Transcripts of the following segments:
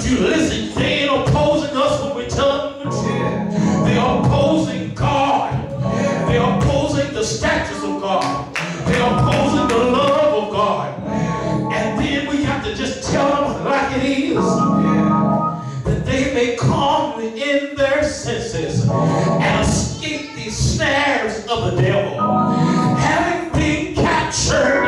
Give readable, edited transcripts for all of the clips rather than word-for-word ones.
But you listen, they ain't opposing us when we tell them the truth. They're opposing God. They're opposing the statutes of God. They're opposing the love of God. And then we have to just tell them like it is. That they may come in their senses and escape these snares of the devil. Having been captured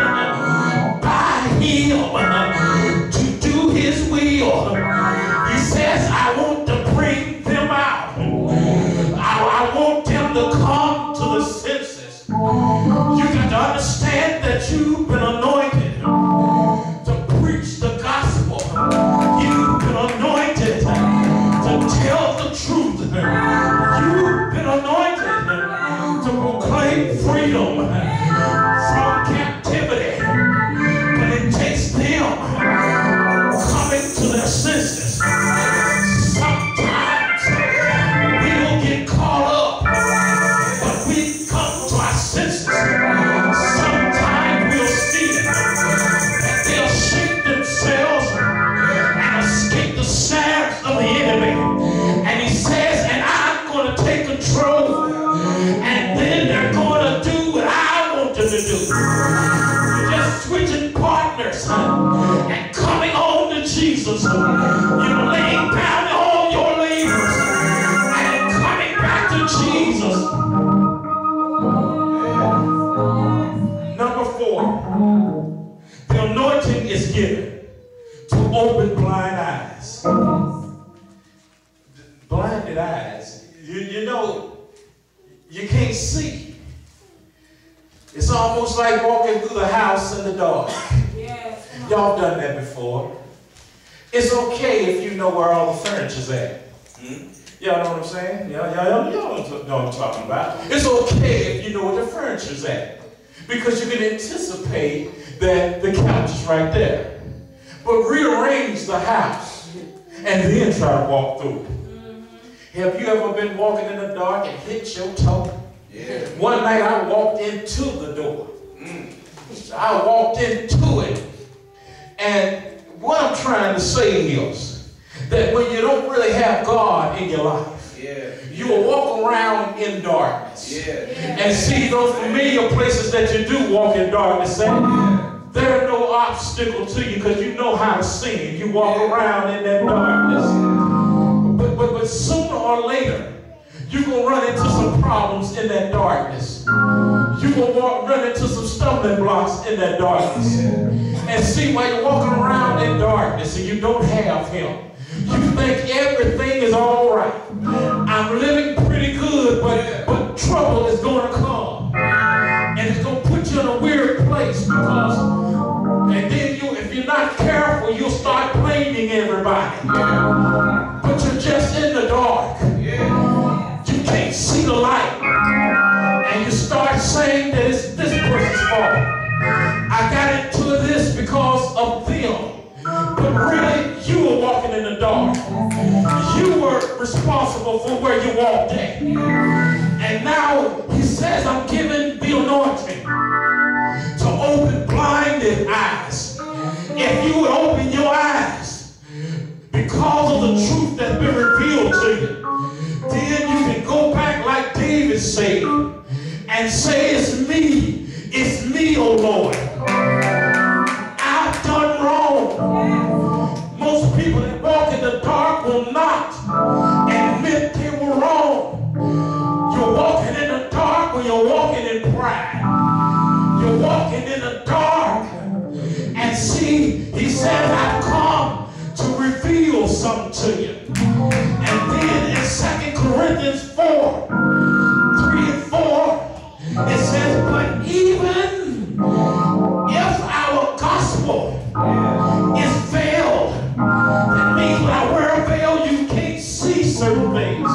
by him to do his will, he says, I want to bring them out. I want them to come to the senses. You got to understand that you've been anointed to preach the gospel. You've been anointed to tell the truth. You've been anointed to proclaim freedom from captivity. But it takes them coming to their senses. Sometimes we'll get caught up, but we come to our senses. Sometimes we'll see that they'll shake themselves and escape the snares of the enemy. And he says, and I'm going to take control, and then they're going to do what I want them to do. You're just switching partners and coming on to Jesus. You're laying down all your labors and coming back to Jesus. Number 4, the anointing is given to open blind eyes. Blinded eyes. You know, you can't see. It's almost like walking through the house in the dark. Yes. Y'all done that before. It's okay if you know where all the furniture's at. Y'all know what I'm saying? Y'all know what I'm talking about. It's okay if you know where the furniture's at, because you can anticipate that the couch is right there. But rearrange the house and then try to walk through it. Have you ever been walking in the dark and hit your toe? Yeah. One night I walked into the door. I walked into it. And what I'm trying to say is that when you don't really have God in your life, you will walk around in darkness. And see those familiar places that you do walk in darkness, they're no obstacle to you because you know how to sin. You walk around in that darkness. But sooner or later, you're going to run into some problems in that darkness. You're going to run into some stumbling blocks in that darkness. And see, while you're walking around in darkness and you don't have him, you think everything is all right. I'm living pretty good, but trouble is going to come. And it's going to put you in a weird place because, and then if you're not careful, you'll start blaming everybody. But you're just in the dark. You can't see the light. And you start saying that it's this person's fault. I got into this because of them. But really, you were walking in the dark. You were responsible for where you walked at. And now he says, I'm giving the anointing to open blinded eyes. If you would open your eyes because of the truth that's been revealed to you, then you can go back like David said and say, it's me, oh Lord. I've done wrong. Most people that walk in the dark will not admit they were wrong. You're walking in the dark when you're walking in pride. You're walking in the dark. And see, he says, I've come to reveal something to you. And then in 2 Corinthians 4, 3 and 4, it says, but even if our gospel is veiled, that means when I wear a veil, you can't see certain things.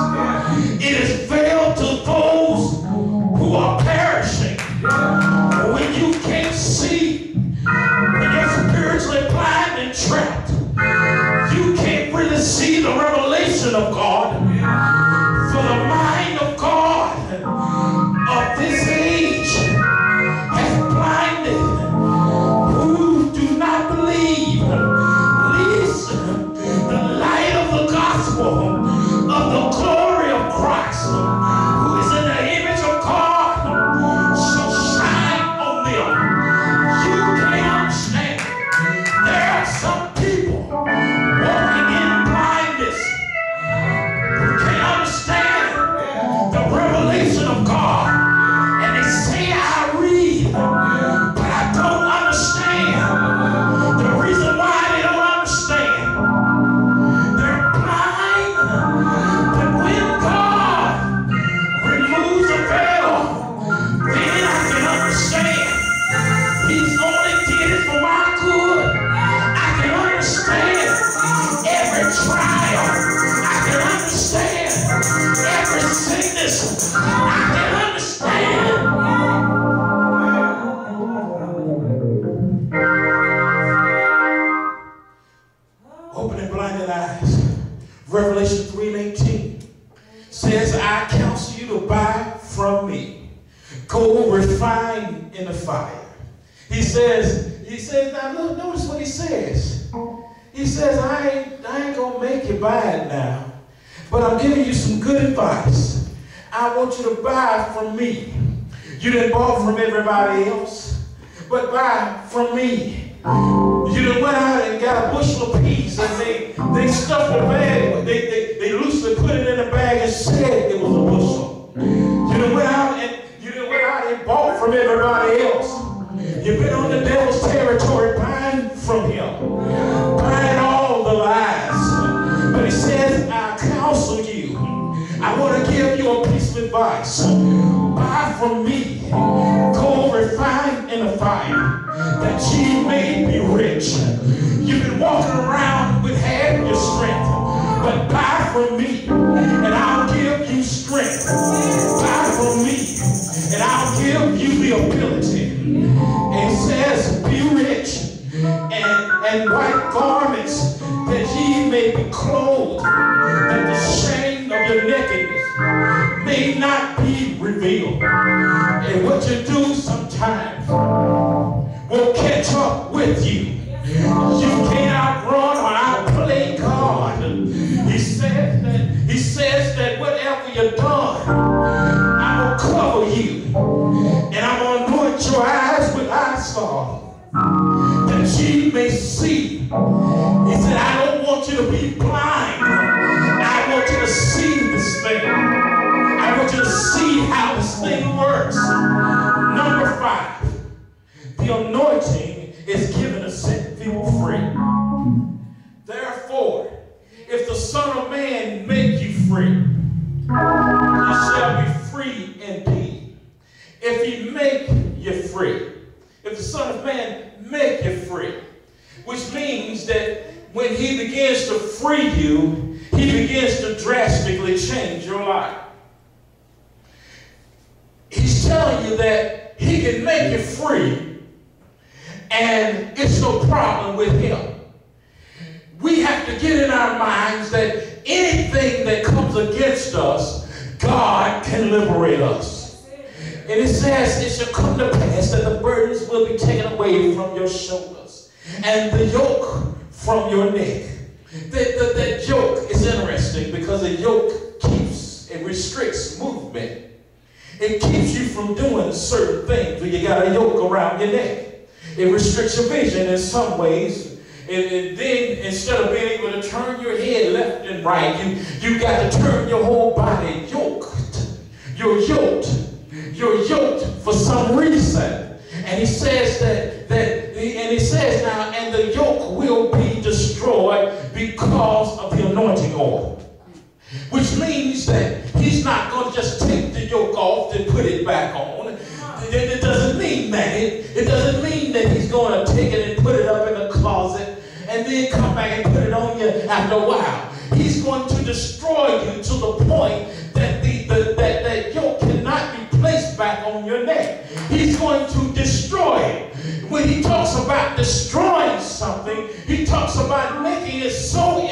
It is veiled to those who are perishing. When you can't see, when you're spiritually blind and trapped, you can't really see the revelation of God. For the mind of God of this age has blinded who do not believe. Revelation 3:18 says, I counsel you to buy from me gold refined in the fire. He says, now look, notice what he says. He says, I ain't gonna make you buy it now, but I'm giving you some good advice. I want you to buy from me. You didn't buy from everybody else, but buy from me. You done went out and got a bushel of peas and they stuffed the bag, they loosely put it in a bag and said it was a bushel. You done went out and bought from everybody else. You've been on the devil's territory buying from him, buying all the lies. But he says, I counsel you. I want to give you a piece of advice. Buy from me gold refined in the fire, that ye may be rich. You've been walking around with half your strength, but buy from me and I'll give you strength. Buy from me and I'll give you the ability. And it says, be rich and white garments, that ye may be clothed, that the shame of your nakedness may not be revealed. And what you do sometimes will catch up with you. You can't outrun or outplay God. He says that whatever you've done, I will cover you. And I'm going to anoint your eyes with eye salve, that ye may see. He said, I don't want you to be blind. I want you to see this thing. I want you to see how this thing works. Number 5, the anointing is given to set people free. Therefore, if the Son of Man make you free, you shall be free indeed. If he make you free, if the Son of Man make you free, which means that when he begins to free you, he begins to drastically change your life. He's telling you that he can make you free, and it's no problem with him. We have to get in our minds that anything that comes against us, God can liberate us. And it says, it shall come to pass that the burdens will be taken away from your shoulders, and the yoke from your neck. That yoke is interesting, because a yoke keeps and restricts movement. It keeps you from doing certain things when you got a yoke around your neck. It restricts your vision in some ways. And then instead of being able to turn your head left and right, you got to turn your whole body yoked. You're yoked. You're yoked for some reason. And he says and he says now, and the yoke will be destroyed because of the anointing oil. Which means that he's not going to just take the yoke off and put it back on. It doesn't mean that. It doesn't mean that he's going to take it and put it up in the closet and then come back and put it on you after a while. He's going to destroy you to the point that that yoke cannot be placed back on your neck. He's going to destroy it. When he talks about destroying something, he talks about making it so